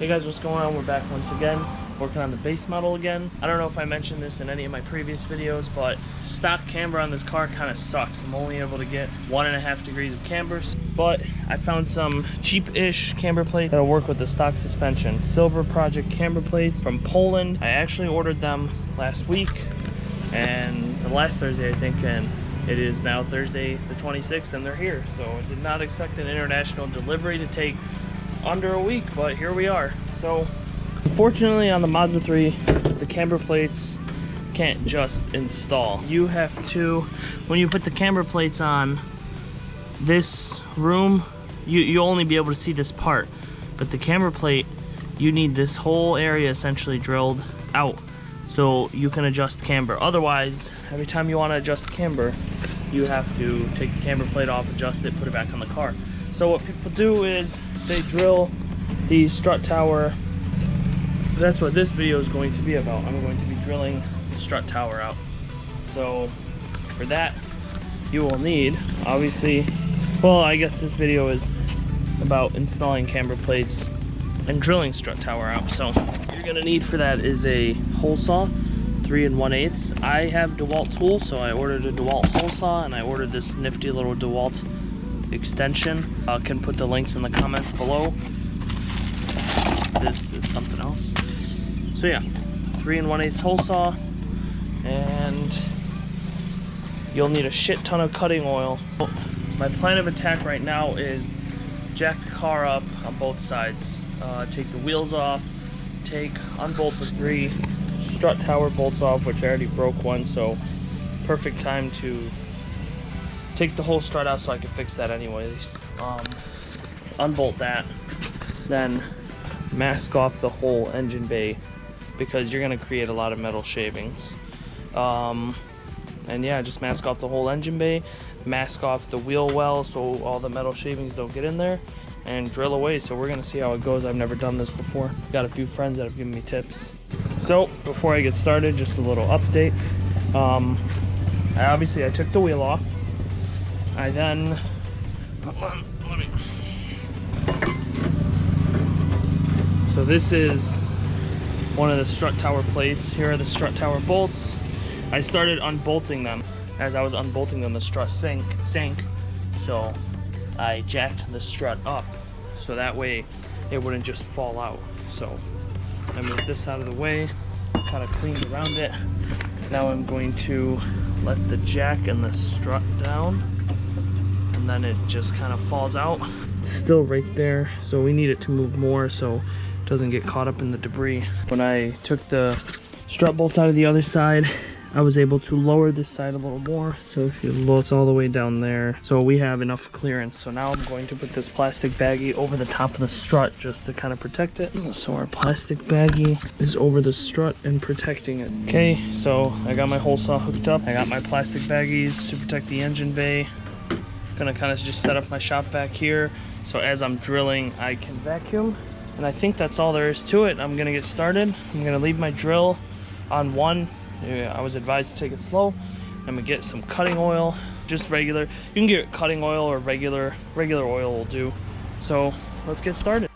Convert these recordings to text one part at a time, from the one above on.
Hey guys, what's going on? We're back once again, working on the base model again. I don't know if I mentioned this in any of my previous videos, but stock camber on this car kind of sucks. I'm only able to get 1.5 degrees of camber, but I found some cheap-ish camber plates that'll work with the stock suspension. Silver Project camber plates from Poland. I actually ordered them last week, and last Thursday I think, and it is now Thursday the 26th, and they're here. So I did not expect an international delivery to take under a week, but here we are. So unfortunately on the Mazda 3, the camber plates can't just install. You have to, when you put the camber plates on this room, you'll only be able to see this part, but the camber plate, you need this whole area essentially drilled out so you can adjust camber. Otherwise, every time you want to adjust camber, you have to take the camber plate off, adjust it, put it back on the car. So what people do is they drill the strut tower. That's what this video is going to be about. I'm going to be drilling the strut tower out. So for that, you will need, obviously, well, I guess this video is about installing camber plates and drilling strut tower out. So what you're gonna need for that is a hole saw, 3 1/8. I have DeWalt tools, so I ordered a DeWalt hole saw, and I ordered this nifty little DeWalt extension. I can put the links in the comments below. This is something else. So yeah, 3 1/8 hole saw, and you'll need a shit ton of cutting oil. My plan of attack right now is jack the car up on both sides, take the wheels off, unbolt the 3 strut tower bolts off, which I already broke one, so perfect time to take the whole strut out so I can fix that anyways. Unbolt that, then mask off the whole engine bay because you're going to create a lot of metal shavings. And yeah, just mask off the whole engine bay, mask off the wheel well so all the metal shavings don't get in there, and drill away. So we're going to see how it goes. I've never done this before. Got a few friends that have given me tips. So before I get started, just a little update. I took the wheel off. I then, so this is one of the strut tower plates. Here are the strut tower bolts. I started unbolting them. As I was unbolting them, the strut sank. So I jacked the strut up so that way it wouldn't just fall out. So I moved this out of the way, kind of cleaned around it. Now I'm going to let the jack and the strut down, and then it just kind of falls out. It's still right there, so we need it to move more so it doesn't get caught up in the debris. When I took the strut bolts out of the other side, I was able to lower this side a little more. So if you look all the way down there, so we have enough clearance. So now I'm going to put this plastic baggie over the top of the strut just to kind of protect it. So our plastic baggie is over the strut and protecting it. Okay, so I got my hole saw hooked up. I got my plastic baggies to protect the engine bay. Gonna kind of just set up my shop back here so as I'm drilling I can vacuum, and I think that's all there is to it. I'm gonna get started. I'm gonna leave my drill on 1. I was advised to take it slow. I'm gonna get some cutting oil, just regular. You can get cutting oil or regular oil will do. So let's get started.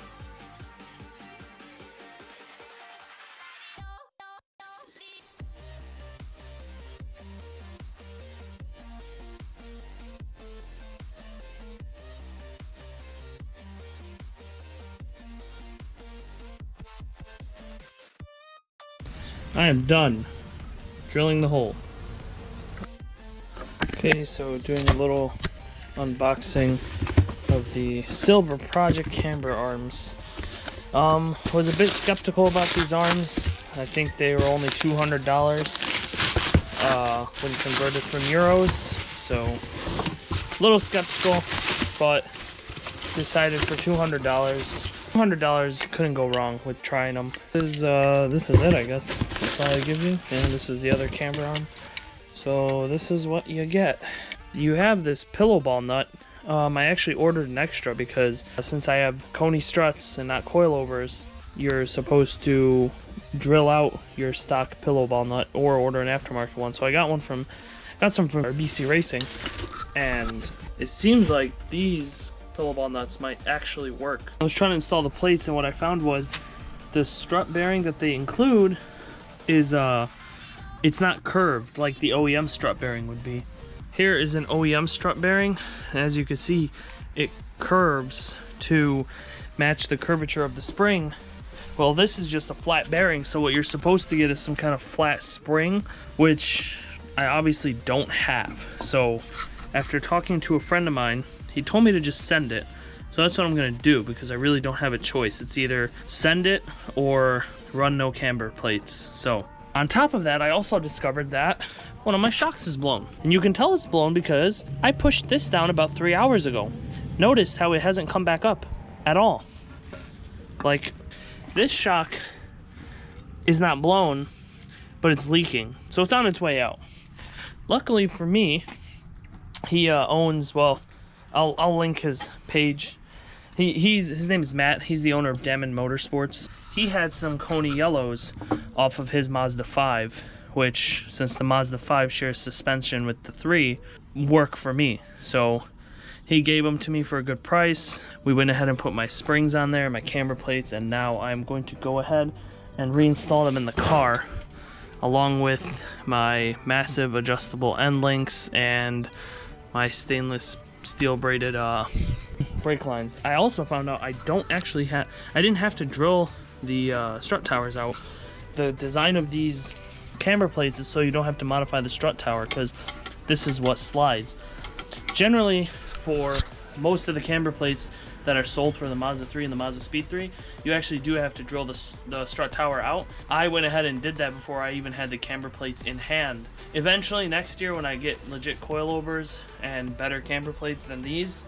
I am done drilling the hole. Okay, so doing a little unboxing of the Silver Project camber arms. Was a bit skeptical about these arms. I think they were only $200 when converted from euros, so a little skeptical, but decided for $200. $200 couldn't go wrong with trying them. This is it, I guess. That's all I give you. And this is the other camber arm. So this is what you get. You have this pillow ball nut. I actually ordered an extra because since I have Koni struts and not coilovers, you're supposed to drill out your stock pillow ball nut or order an aftermarket one. So I got some from BC Racing, and it seems like these pillow ball nuts might actually work. I was trying to install the plates, and what I found was the strut bearing that they include is it's not curved like the OEM strut bearing would be. Here is an OEM strut bearing, and as you can see, it curves to match the curvature of the spring. Well, this is just a flat bearing, so what you're supposed to get is some kind of flat spring, which I obviously don't have. So after talking to a friend of mine, he told me to just send it. So that's what I'm gonna do, because I really don't have a choice. It's either send it or run no camber plates. So on top of that, I also discovered that one of my shocks is blown. And you can tell it's blown because I pushed this down about 3 hours ago. Notice how it hasn't come back up at all. Like, this shock is not blown, but it's leaking. So it's on its way out. Luckily for me, he owns, well, I'll link his page. His name is Matt. He's the owner of Damond Motorsports. He had some Koni yellows off of his Mazda 5, which, since the Mazda 5 shares suspension with the 3, work for me. So he gave them to me for a good price. We went ahead and put my springs on there, my camber plates, and now I'm going to go ahead and reinstall them in the car, along with my massive adjustable end links and my stainless steel braided brake lines. I also found out I didn't have to drill the strut towers out. The design of these camber plates is so you don't have to modify the strut tower, because this is what slides. Generally, for most of the camber plates that are sold for the Mazda 3 and the Mazda Speed 3, you actually do have to drill the strut tower out. I went ahead and did that before I even had the camber plates in hand. Eventually, next year, when I get legit coilovers and better camber plates than these,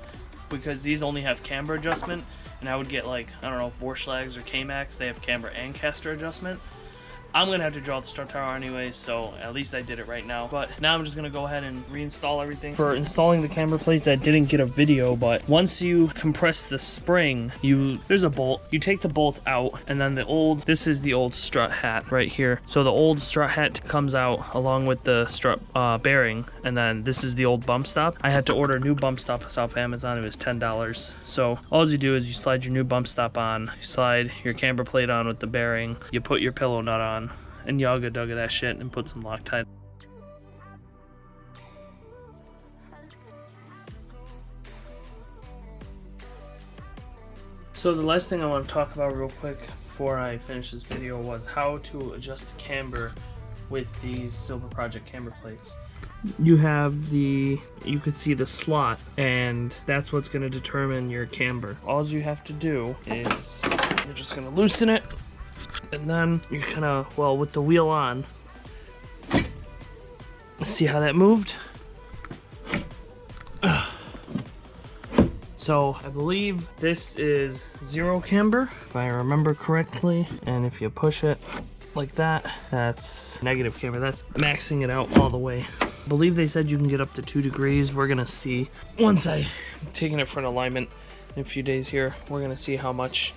because these only have camber adjustment, and I would get, like, I don't know, Vorschlags or K-Max, they have camber and caster adjustment. I'm gonna have to draw the strut tower anyway, so at least I did it right now. But now I'm just gonna go ahead and reinstall everything. For installing the camber plates, I didn't get a video, but once you compress the spring, there's a bolt. You take the bolt out, and then this is the old strut hat right here. So the old strut hat comes out along with the strut bearing, and then this is the old bump stop. I had to order new bump stops off Amazon. It was $10. So all you do is you slide your new bump stop on, you slide your camber plate on with the bearing, you put your pillow nut on, and yaga dugga that shit and put some Loctite. So the last thing I want to talk about real quick before I finish this video was how to adjust the camber with these Silver Project camber plates. You could see the slot, and that's what's going to determine your camber. All you have to do is you're just going to loosen it, and then you're gonna, well, with the wheel on, see how that moved? So I believe this is 0 camber, if I remember correctly, and if you push it like that, that's negative camber. That's maxing it out all the way. I believe they said you can get up to 2 degrees. We're gonna see once I'm taking it for an alignment in a few days here. We're gonna see how much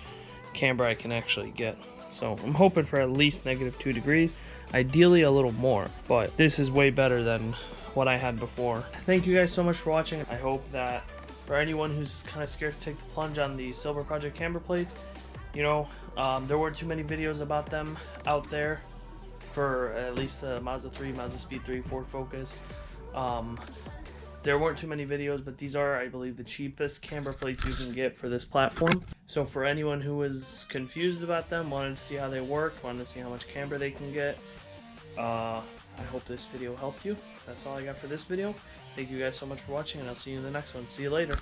camber I can actually get. So I'm hoping for at least -2 degrees, ideally a little more, but this is way better than what I had before. Thank you guys so much for watching. I hope that for anyone who's kind of scared to take the plunge on the Silver Project camber plates, you know, there weren't too many videos about them out there for at least the Mazda 3, Mazda Speed 3, Ford Focus. There weren't too many videos, but these are, I believe, the cheapest camber plates you can get for this platform. So for anyone who was confused about them, wanted to see how they work, wanted to see how much camber they can get, I hope this video helped you. That's all I got for this video. Thank you guys so much for watching, and I'll see you in the next one. See you later.